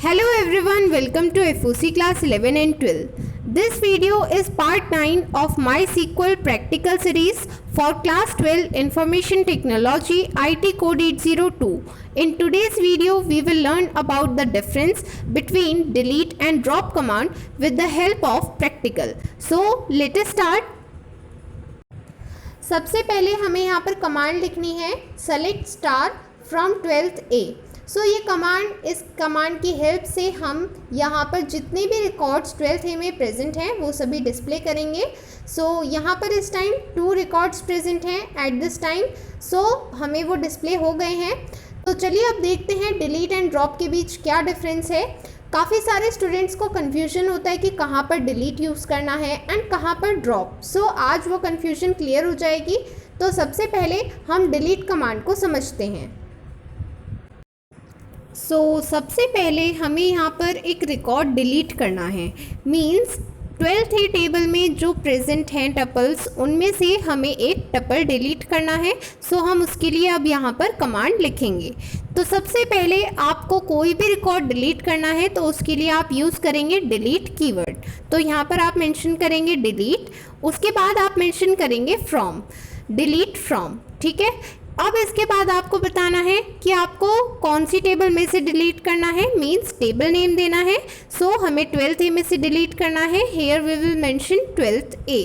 Hello everyone, welcome to FOC class 11 and 12. This video is part 9 of MySQL practical series for class 12 Information Technology IT code 802. In today's video, we will learn about the difference between delete and drop command with the help of practical. So let us start. सबसे पहले हमें यहाँ पर command लिखनी है select star from 12th A. ये command, इस command की हेल्प से हम यहाँ पर जितने भी रिकॉर्ड्स 12th ए में प्रेजेंट हैं वो सभी डिस्प्ले करेंगे. यहाँ पर इस टाइम 2 रिकॉर्ड्स प्रेजेंट हैं एट दिस टाइम. हमें वो डिस्प्ले हो गए हैं. तो चलिए अब देखते हैं डिलीट एंड ड्रॉप के बीच क्या डिफरेंस है. काफ़ी सारे स्टूडेंट्स को कन्फ्यूजन होता है कि कहाँ पर डिलीट यूज़ करना है एंड कहाँ पर ड्रॉप. आज वो कन्फ्यूजन क्लियर हो जाएगी. तो सबसे पहले हम डिलीट कमांड को समझते हैं. सबसे पहले हमें यहाँ पर एक रिकॉर्ड डिलीट करना है. मीन्स 12th ए टेबल में जो प्रेजेंट हैं टपल्स, उनमें से हमें एक टपल डिलीट करना है. हम उसके लिए अब यहाँ पर कमांड लिखेंगे. तो सबसे पहले आपको कोई भी रिकॉर्ड डिलीट करना है तो उसके लिए आप यूज़ करेंगे डिलीट कीवर्ड. तो यहाँ पर आप मेंशन करेंगे डिलीट, उसके बाद आप मेंशन करेंगे फ्रॉम, डिलीट फ्रॉम. ठीक है. अब इसके बाद आपको बताना है कि आपको कौन सी टेबल में से डिलीट करना है. मींस टेबल नेम देना है. हमें 12th ए में से डिलीट करना है. Here we will mention 12th A.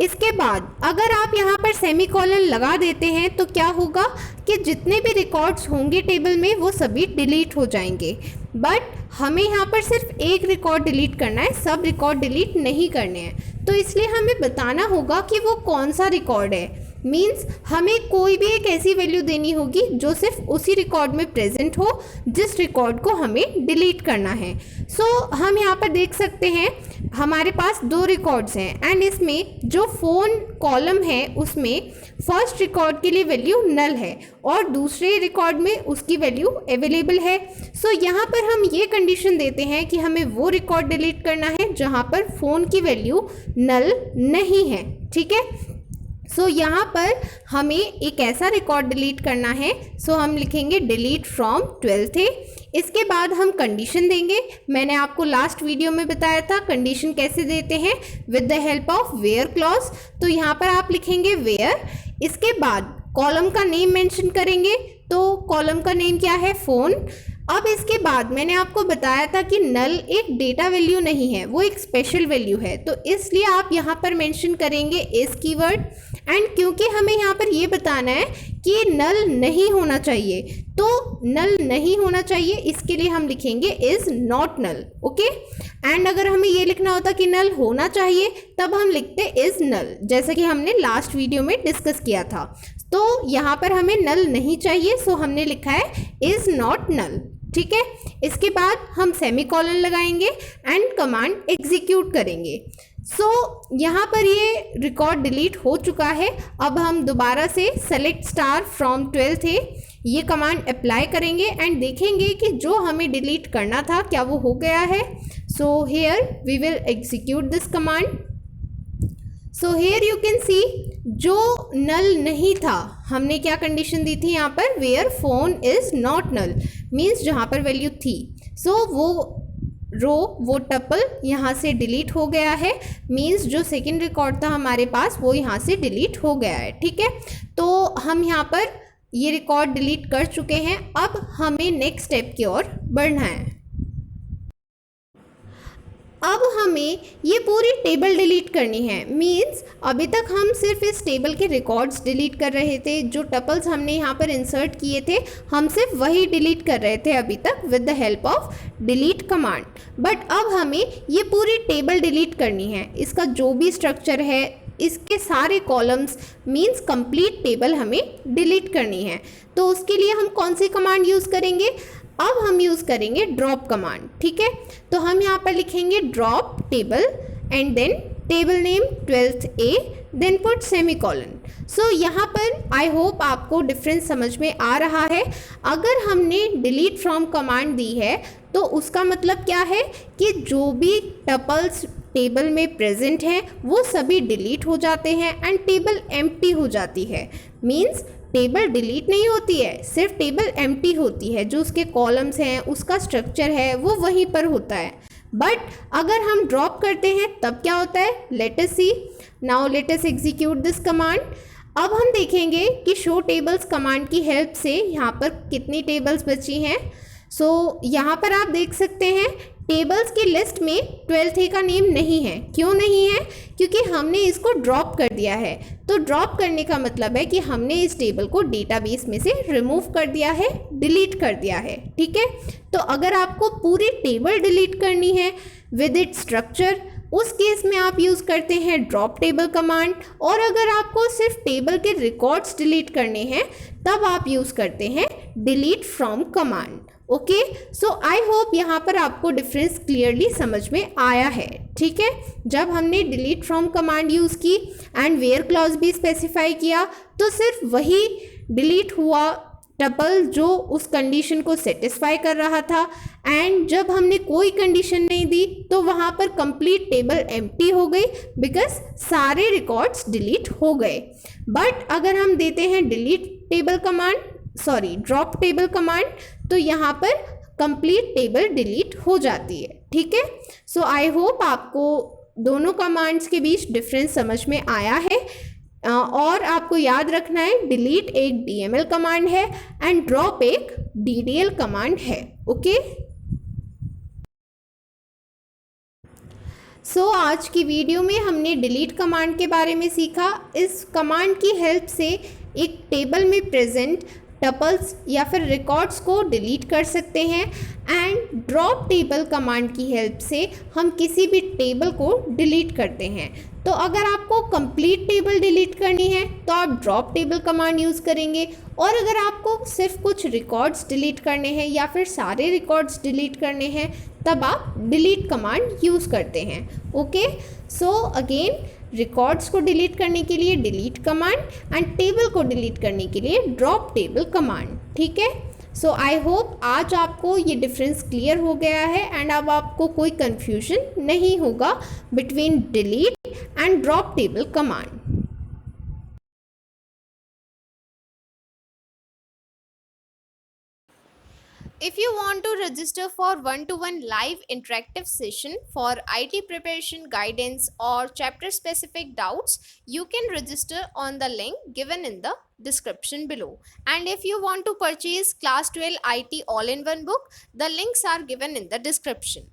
इसके बाद अगर आप यहाँ पर सेमीकोलन लगा देते हैं तो क्या होगा कि जितने भी रिकॉर्ड्स होंगे टेबल में वो सभी डिलीट हो जाएंगे. बट हमें यहाँ पर सिर्फ एक रिकॉर्ड डिलीट करना है, सब रिकॉर्ड डिलीट नहीं करने हैं. तो इसलिए हमें बताना होगा कि वो कौन सा रिकॉर्ड है. मीन्स हमें कोई भी एक ऐसी वैल्यू देनी होगी जो सिर्फ उसी रिकॉर्ड में प्रेजेंट हो जिस रिकॉर्ड को हमें डिलीट करना है. हम यहाँ पर देख सकते हैं हमारे पास 2 रिकॉर्ड्स हैं एंड इसमें जो फ़ोन कॉलम है उसमें फर्स्ट रिकॉर्ड के लिए वैल्यू नल है और दूसरे रिकॉर्ड में उसकी वैल्यू अवेलेबल है. यहाँ पर हम ये कंडीशन देते हैं कि हमें वो रिकॉर्ड डिलीट करना है जहाँ पर फ़ोन की वैल्यू नल नहीं है. ठीक है. यहाँ पर हमें एक ऐसा रिकॉर्ड डिलीट करना है. हम लिखेंगे डिलीट फ्रॉम 12th ए. इसके बाद हम कंडीशन देंगे. मैंने आपको लास्ट वीडियो में बताया था कंडीशन कैसे देते हैं, with the help of where clause. तो यहाँ पर आप लिखेंगे वेयर. इसके बाद कॉलम का नेम मेंशन करेंगे. तो कॉलम का नेम क्या है, फ़ोन. अब इसके बाद मैंने आपको बताया था कि नल एक डेटा वैल्यू नहीं है, वो एक स्पेशल वैल्यू है. तो इसलिए आप यहाँ पर मेंशन करेंगे इस कीवर्ड. एंड क्योंकि हमें यहाँ पर ये बताना है कि नल नहीं होना चाहिए, तो नल नहीं होना चाहिए इसके लिए हम लिखेंगे is not null. Okay. And अगर हमें ये लिखना होता कि नल होना चाहिए तब हम लिखते इज़ नल, जैसा कि हमने लास्ट वीडियो में डिस्कस किया था. तो यहाँ पर हमें नल नहीं चाहिए, हमने लिखा है इज़ नॉट नल. ठीक है. इसके बाद हम सेमीकोलन लगाएंगे एंड कमांड एग्जीक्यूट करेंगे. यहाँ पर ये रिकॉर्ड डिलीट हो चुका है. अब हम दोबारा से सेलेक्ट स्टार फ्रॉम 12th ए ये कमांड अप्लाई करेंगे एंड देखेंगे कि जो हमें डिलीट करना था क्या वो हो गया है. Here we will execute this command. Here you can see जो नल नहीं था, हमने क्या कंडीशन दी थी यहाँ पर, where phone is not null. Means जहाँ पर वैल्यू थी. वो रो, वो टपल यहाँ से डिलीट हो गया है. मीन्स जो सेकंड रिकॉर्ड था हमारे पास वो यहाँ से डिलीट हो गया है. ठीक है. तो हम यहाँ पर ये रिकॉर्ड डिलीट कर चुके हैं. अब हमें नेक्स्ट स्टेप की ओर बढ़ना है. अब हमें ये पूरी टेबल डिलीट करनी है. मीन्स अभी तक हम सिर्फ इस टेबल के रिकॉर्ड्स डिलीट कर रहे थे. जो टपल्स हमने यहाँ पर इंसर्ट किए थे हम सिर्फ वही डिलीट कर रहे थे अभी तक with the help of delete command. But अब हमें ये पूरी टेबल डिलीट करनी है. इसका जो भी स्ट्रक्चर है, इसके सारे कॉलम्स, मीन्स कंप्लीट टेबल हमें डिलीट करनी है. तो उसके लिए हम कौन सी कमांड यूज़ करेंगे, अब हम यूज़ करेंगे ड्रॉप कमांड. ठीक है. तो हम यहाँ पर लिखेंगे drop table and then table name 12th A, then put semicolon. यहाँ पर आई होप आपको डिफरेंस समझ में आ रहा है. अगर हमने डिलीट फ्रॉम कमांड दी है तो उसका मतलब क्या है कि जो भी टपल्स टेबल में प्रेजेंट हैं वो सभी डिलीट हो जाते हैं एंड टेबल एम्प्टी हो जाती है. मीन्स टेबल डिलीट नहीं होती है, सिर्फ टेबल एम्प्टी होती है, जो उसके कॉलम्स हैं, उसका स्ट्रक्चर है, वो वहीं पर होता है। बट अगर हम ड्रॉप करते हैं तब क्या होता है, let us see. Now let us execute this command. अब हम देखेंगे कि शो टेबल्स कमांड की हेल्प से यहाँ पर कितनी टेबल्स बची हैं। सो यहाँ पर आप देख सकते हैं टेबल्स की लिस्ट में 12th का नेम नहीं है। क्यों नहीं है? क्योंकि हमने इसको ड्रॉप कर दिया है। तो ड्रॉप करने का मतलब है कि हमने इस टेबल को डेटाबेस में से रिमूव कर दिया है, डिलीट कर दिया है। ठीक है, तो अगर आपको पूरी टेबल डिलीट करनी है विद इट स्ट्रक्चर, उस केस में आप यूज़ करते हैं ड्रॉप टेबल कमांड। और अगर आपको सिर्फ टेबल के रिकॉर्ड्स डिलीट करने हैं तब आप यूज़ करते हैं delete from command. Okay, so I hope यहाँ पर आपको डिफरेंस क्लियरली समझ में आया है। ठीक है, जब हमने डिलीट फ्रॉम कमांड यूज़ की एंड वेयर क्लॉज भी स्पेसिफाई किया तो सिर्फ वही डिलीट हुआ टपल जो उस कंडीशन को सेटिस्फाई कर रहा था। एंड जब हमने कोई कंडीशन नहीं दी तो वहाँ पर कंप्लीट टेबल एम्प्टी हो गई, बिकॉज सारे रिकॉर्ड्स डिलीट हो गए। बट अगर हम देते हैं delete table command, sorry drop table command, तो यहाँ पर कंप्लीट टेबल डिलीट हो जाती है। ठीक है, सो आई होप आपको दोनों कमांड्स के बीच डिफरेंस समझ में आया है। और आपको याद रखना है डिलीट एक DML कमांड है एंड ड्रॉप एक DDL कमांड है। ओके, सो आज की वीडियो में हमने डिलीट कमांड के बारे में सीखा। इस कमांड की हेल्प से एक टेबल में प्रेजेंट टपल्स या फिर रिकॉर्ड्स को डिलीट कर सकते हैं। एंड ड्रॉप टेबल कमांड की हेल्प से हम किसी भी टेबल को डिलीट करते हैं। तो अगर आपको कंप्लीट टेबल डिलीट करनी है तो आप ड्रॉप टेबल कमांड यूज़ करेंगे, और अगर आपको सिर्फ कुछ रिकॉर्ड्स डिलीट करने हैं या फिर सारे रिकॉर्ड्स डिलीट करने हैं तब आप डिलीट कमांड यूज़ करते हैं। ओके, सो अगेन रिकॉर्ड्स को डिलीट करने के लिए डिलीट कमांड एंड टेबल को डिलीट करने के लिए ड्रॉप टेबल कमांड। ठीक है, सो आई होप आज आपको ये डिफरेंस क्लियर हो गया है एंड अब आपको कोई कन्फ्यूजन नहीं होगा between delete and drop table command. If you want to register for one-to-one live interactive session for IT preparation guidance or chapter specific doubts, you can register on the link given in the description below. And if you want to purchase class 12 IT all-in-one book, the links are given in the description.